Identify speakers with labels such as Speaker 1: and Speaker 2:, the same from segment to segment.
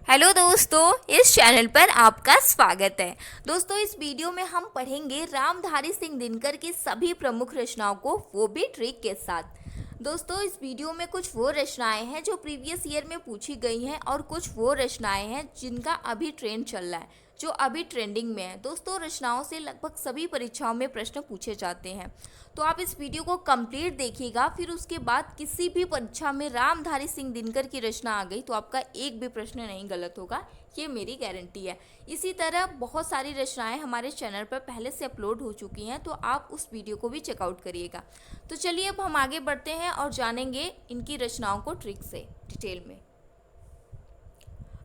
Speaker 1: Hello दोस्तों, इस channel पर आपका स्वागत है। दोस्तों, इस वीडियो में हम पढ़ेंगे रामधारी सिंह दिनकर की सभी प्रमुख रचनाओं को, वो भी ट्रिक के साथ। दोस्तों, इस वीडियो में कुछ वो रचनाएं हैं जो प्रीवियस ईयर में पूछी गई हैं और कुछ वो रचनाएं हैं जिनका अभी ट्रेंड चल रहा है, जो अभी ट्रेंडिंग में है। दोस्तों, रचनाओं से लगभग सभी परीक्षाओं में प्रश्न पूछे जाते हैं, तो आप इस वीडियो को कंप्लीट देखिएगा। फिर उसके बाद किसी भी परीक्षा में रामधारी सिंह दिनकर की रचना आ गई तो आपका एक भी प्रश्न नहीं गलत होगा, ये मेरी गारंटी है। इसी तरह बहुत सारी रचनाएं हमारे चैनल पर पहले से अपलोड हो चुकी हैं, तो आप उस वीडियो को भी चेकआउट करिएगा। तो चलिए अब हम आगे बढ़ते हैं और जानेंगे इनकी रचनाओं को ट्रिक से डिटेल में।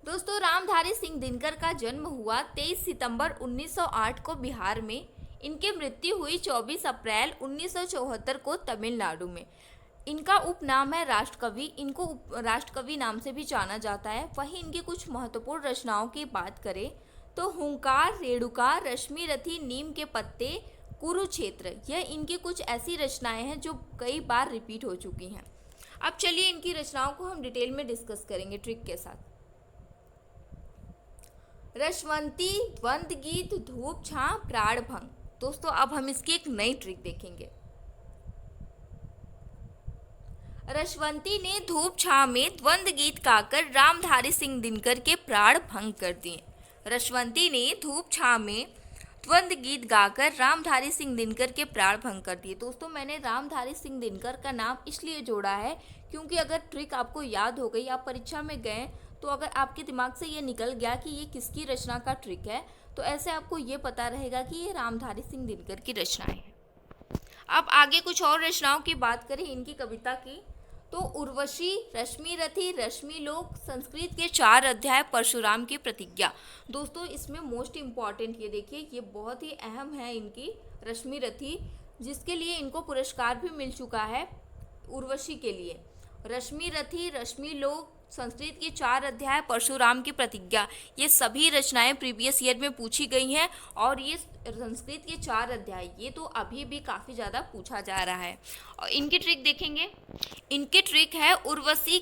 Speaker 1: दोस्तों, रामधारी सिंह दिनकर का जन्म हुआ 23 सितंबर 1908 को बिहार में। इनकी मृत्यु हुई 24 अप्रैल 1974 को तमिलनाडु में। इनका उपनाम है राष्ट्रकवि। इनको राष्ट्रकवि नाम से भी जाना जाता है। वहीं इनकी कुछ महत्वपूर्ण रचनाओं की बात करें तो हुंकार, रेणुका, रश्मि रथी, नीम के पत्ते, कुरुक्षेत्र, यह इनकी कुछ ऐसी रचनाएं हैं जो कई बार रिपीट हो चुकी हैं। अब चलिए इनकी रचनाओं को हम डिटेल में डिस्कस करेंगे ट्रिक के साथ। रसवंती, द्वंद्व गीत, धूप छां, प्राण भंग। दोस्तों, अब हम इसकी एक नई ट्रिक देखेंगे। रसवंती ने धूप छां में द्वंद्व गीत गाकर रामधारी सिंह दिनकर के प्राण भंग कर दिए। रसवंती ने धूप छां में द्वंद्व गीत गाकर रामधारी सिंह दिनकर के प्राण भंग कर दिए। दोस्तों, मैंने रामधारी सिंह दिनकर का नाम इसलिए जोड़ा है क्योंकि अगर ट्रिक आपको याद हो गई, आप परीक्षा में गए तो अगर आपके दिमाग से ये निकल गया कि ये किसकी रचना का ट्रिक है, तो ऐसे आपको ये पता रहेगा कि ये रामधारी सिंह दिनकर की रचनाएं हैं। अब आगे कुछ और रचनाओं की बात करें इनकी कविता की, तो उर्वशी, रश्मि रथी, रश्मि लोक, संस्कृत के 4 अध्याय, परशुराम की प्रतिज्ञा। दोस्तों, इसमें मोस्ट इम्पॉर्टेंट ये देखिए, ये बहुत ही अहम है इनकी रश्मि रथी, जिसके लिए इनको पुरस्कार भी मिल चुका है उर्वशी के लिए। रश्मि रथी, रश्मि लोक, संस्कृत के 4 अध्याय, परशुराम की प्रतिज्ञा, ये सभी रचनाएं प्रीवियस ईयर में पूछी गई हैं। और ये संस्कृत के 4 अध्याय ये तो अभी भी काफ़ी ज़्यादा पूछा जा रहा है। और इनकी ट्रिक देखेंगे। इनकी ट्रिक है उर्वशी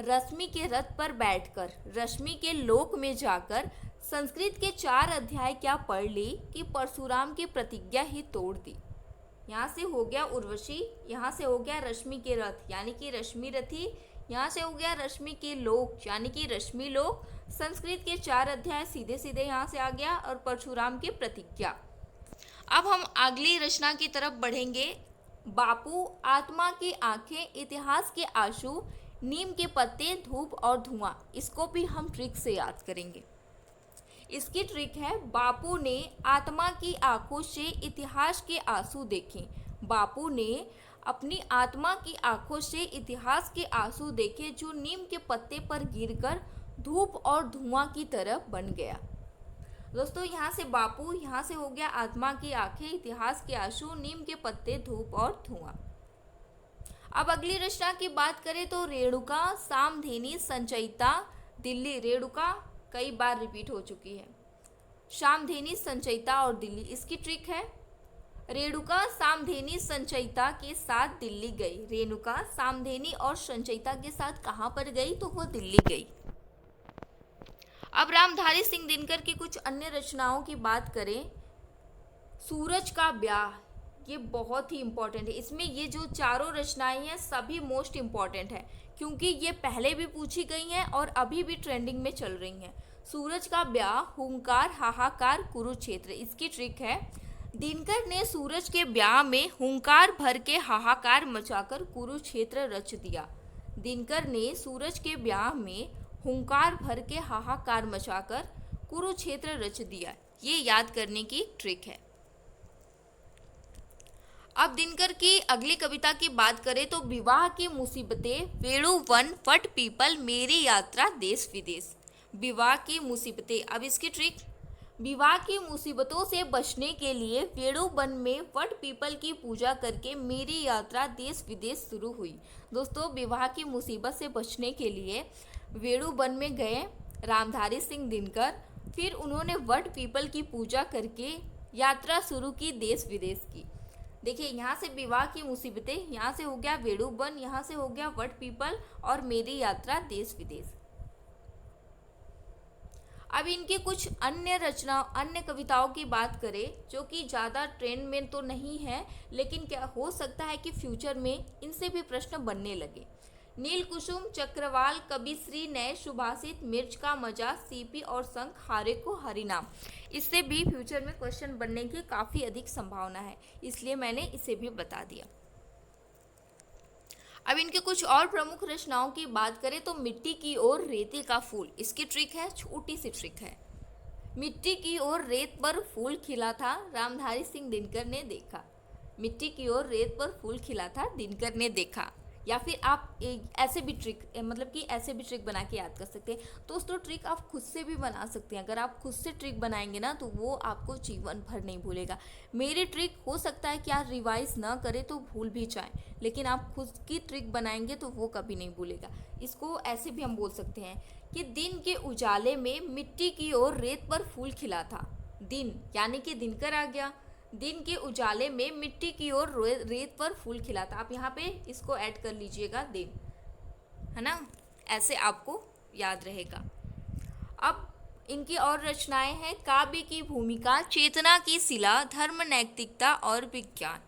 Speaker 1: रश्मि के रथ पर बैठकर रश्मि के लोक में जाकर संस्कृत के 4 अध्याय क्या पढ़ ली कि परशुराम की प्रतिज्ञा ही तोड़ दी। यहाँ से हो गया उर्वशी, यहाँ से हो गया रश्मि के रथ यानी कि रश्मि रथी, यहाँ से हो गया रश्मि के लोक यानी कि रश्मि लोक, संस्कृत के 4 अध्याय सीधे सीधे यहाँ से आ गया, और परशुराम की प्रतिज्ञा। अब हम अगली रचना की तरफ बढ़ेंगे। बापू, आत्मा की आंखें, इतिहास के आंसू, नीम के पत्ते, धूप और धुआं। इसको भी हम ट्रिक से याद करेंगे। इसकी ट्रिक है, बापू ने आत्मा की आंखों से इतिहास के आंसू देखे। बापू ने अपनी आत्मा की आंखों से इतिहास के आंसू देखे, जो नीम के पत्ते पर गिरकर धूप और धुआं की तरह बन गया। दोस्तों, यहाँ से बापू, यहाँ से हो गया आत्मा की आंखें, इतिहास के आंसू, नीम के पत्ते, धूप और धुआं। अब अगली रचना की बात करें तो रेणुका, सामधेनी, संचयिता, दिल्ली। रेणुका कई बार रिपीट हो चुकी है। सामधेनी, संचयिता और दिल्ली। इसकी ट्रिक है, रेणुका सामधेनी संचयिता के साथ दिल्ली गई। रेणुका सामधेनी और संचयिता के साथ कहाँ पर गई, तो वो दिल्ली गई। अब रामधारी सिंह दिनकर की कुछ अन्य रचनाओं की बात करें। सूरज का ब्याह, ये बहुत ही इम्पोर्टेंट है। इसमें ये जो चारों रचनाएं हैं सभी मोस्ट इम्पॉर्टेंट है क्योंकि ये पहले भी पूछी गई हैं और अभी भी ट्रेंडिंग में चल रही हैं। सूरज का ब्याह, हुंकार, हाहाकार, कुरुक्षेत्र। इसकी ट्रिक है, दिनकर ने सूरज के ब्याह में हुंकार भर के हाहाकार मचाकर कुरुक्षेत्र रच दिया। दिनकर ने सूरज के ब्याह में हुंकार भर के हाहाकार मचाकर कुरुक्षेत्र रच दिया। ये याद करने की ट्रिक है। अब दिनकर की अगली कविता की बात करें तो विवाह की मुसीबतें, वेणु वन, वट पीपल, मेरी यात्रा देश विदेश। विवाह की मुसीबतें। अब इसकी ट्रिक, विवाह की मुसीबतों से बचने के लिए वेणु वन में वट पीपल की पूजा करके मेरी यात्रा देश विदेश शुरू हुई। दोस्तों, विवाह की मुसीबत से बचने के लिए वेणु वन में गए रामधारी सिंह दिनकर, फिर उन्होंने वट पीपल की पूजा करके यात्रा शुरू की देश विदेश की। देखिए, यहाँ से विवाह की मुसीबतें, यहाँ से हो गया वेणु वन, यहाँ से हो गया वट पीपल और मेरी यात्रा देश विदेश। अब इनके कुछ अन्य कविताओं की बात करें जो कि ज़्यादा ट्रेंड में तो नहीं है, लेकिन क्या हो सकता है कि फ्यूचर में इनसे भी प्रश्न बनने लगे। नील कुसुम, चक्रवाल, कविश्री, नए सुभाषित, मिर्च का मजा, सीपी और शंख, हारे को हरिनाम। इससे भी फ्यूचर में क्वेश्चन बनने की काफ़ी अधिक संभावना है, इसलिए मैंने इसे भी बता दिया। अब इनके कुछ और प्रमुख रचनाओं की बात करें तो मिट्टी की ओर रेते का फूल, इसकी ट्रिक है, छोटी सी ट्रिक है। मिट्टी की ओर रेत पर फूल खिला था, रामधारी सिंह दिनकर ने देखा। मिट्टी की ओर रेत पर फूल खिला था, दिनकर ने देखा। या फिर आप ऐसे भी ट्रिक ऐसे भी ट्रिक बना के याद कर सकते हैं। दोस्तों ट्रिक आप खुद से भी बना सकते हैं। अगर आप खुद से ट्रिक बनाएंगे ना तो वो आपको जीवन भर नहीं भूलेगा। मेरी ट्रिक हो सकता है कि आप रिवाइज ना करें तो भूल भी जाएं, लेकिन आप खुद की ट्रिक बनाएंगे तो वो कभी नहीं भूलेगा। इसको ऐसे भी हम बोल सकते हैं कि दिन के उजाले में मिट्टी की ओर रेत पर फूल खिला था। दिन यानी कि दिनकर आ गया। दिन के उजाले में मिट्टी की ओर रेत पर फूल खिला था। आप यहाँ पे इसको ऐड कर लीजिएगा, दिन, है ना, ऐसे आपको याद रहेगा। अब इनकी और रचनाएं हैं। काव्य की भूमिका, चेतना की शिला, धर्म, नैतिकता और विज्ञान।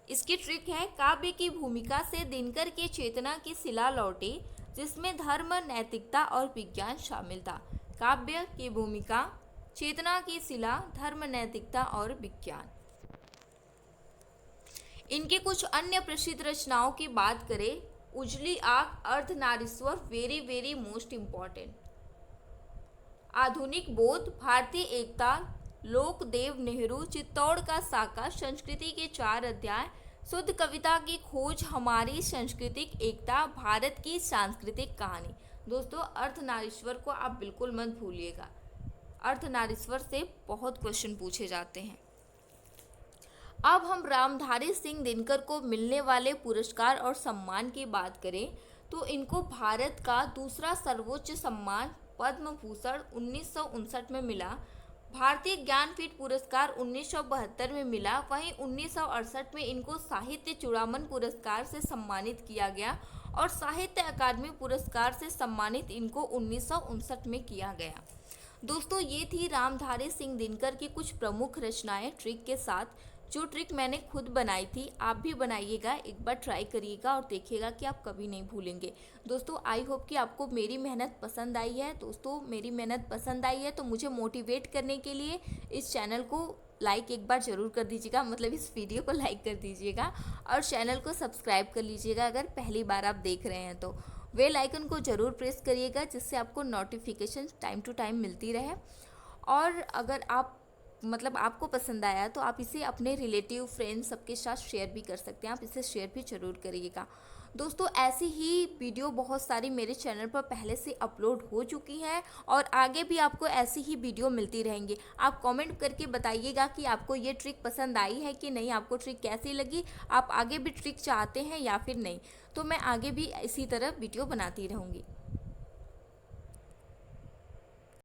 Speaker 1: इसकी ट्रिक है, काव्य की भूमिका से दिनकर की चेतना की शिला लौटी, जिसमें धर्म, नैतिकता और विज्ञान शामिल था। काव्य की भूमिका, चेतना की शिला, धर्म, नैतिकता और विज्ञान। इनके कुछ अन्य प्रसिद्ध रचनाओं की बात करें, उजली आंख, अर्धनारीश्वर, वेरी वेरी मोस्ट इम्पॉर्टेंट, आधुनिक बोध, भारतीय एकता, लोकदेव नेहरू, चित्तौड़ का साका, संस्कृति के 4 अध्याय, शुद्ध कविता की खोज, हमारी सांस्कृतिक एकता, भारत की सांस्कृतिक कहानी। दोस्तों अर्धनारीश्वर को आप बिल्कुल मत भूलिएगा। अर्धनारीश्वर से बहुत क्वेश्चन पूछे जाते हैं। अब हम रामधारी सिंह दिनकर को मिलने वाले पुरस्कार और सम्मान की बात करें तो इनको भारत का दूसरा सर्वोच्च सम्मान पद्म भूषण 1959 में मिला, भारतीय ज्ञानपीठ पुरस्कार 1972 में मिला, वहीं 1968 में इनको साहित्य चूड़ामणि पुरस्कार से सम्मानित किया गया और साहित्य अकादमी पुरस्कार से सम्मानित इनको 1959 में किया गया। दोस्तों ये थी रामधारी सिंह दिनकर की कुछ प्रमुख रचनाएं ट्रिक के साथ। जो ट्रिक मैंने खुद बनाई थी आप भी बनाइएगा, एक बार ट्राई करिएगा और देखिएगा कि आप कभी नहीं भूलेंगे। दोस्तों आई होप कि आपको मेरी मेहनत पसंद आई है। दोस्तों मेरी मेहनत पसंद आई है तो मुझे मोटिवेट करने के लिए इस चैनल को लाइक एक बार ज़रूर कर दीजिएगा, मतलब इस वीडियो को लाइक कर दीजिएगा और चैनल को सब्सक्राइब कर लीजिएगा अगर पहली बार आप देख रहे हैं तो। बेल आइकन को ज़रूर प्रेस करिएगा जिससे आपको नोटिफिकेशन टाइम टू टाइम मिलती रहे। और अगर आपको पसंद आया तो आप इसे अपने रिलेटिव, फ्रेंड्स सबके साथ शेयर भी कर सकते हैं। आप इसे शेयर भी ज़रूर करिएगा। दोस्तों ऐसी ही वीडियो बहुत सारी मेरे चैनल पर पहले से अपलोड हो चुकी हैं और आगे भी आपको ऐसी ही वीडियो मिलती रहेंगी। आप कमेंट करके बताइएगा कि आपको ये ट्रिक पसंद आई है कि नहीं, आपको ट्रिक कैसी लगी, आप आगे भी ट्रिक चाहते हैं या फिर नहीं। तो मैं आगे भी इसी तरह वीडियो बनाती रहूँगी।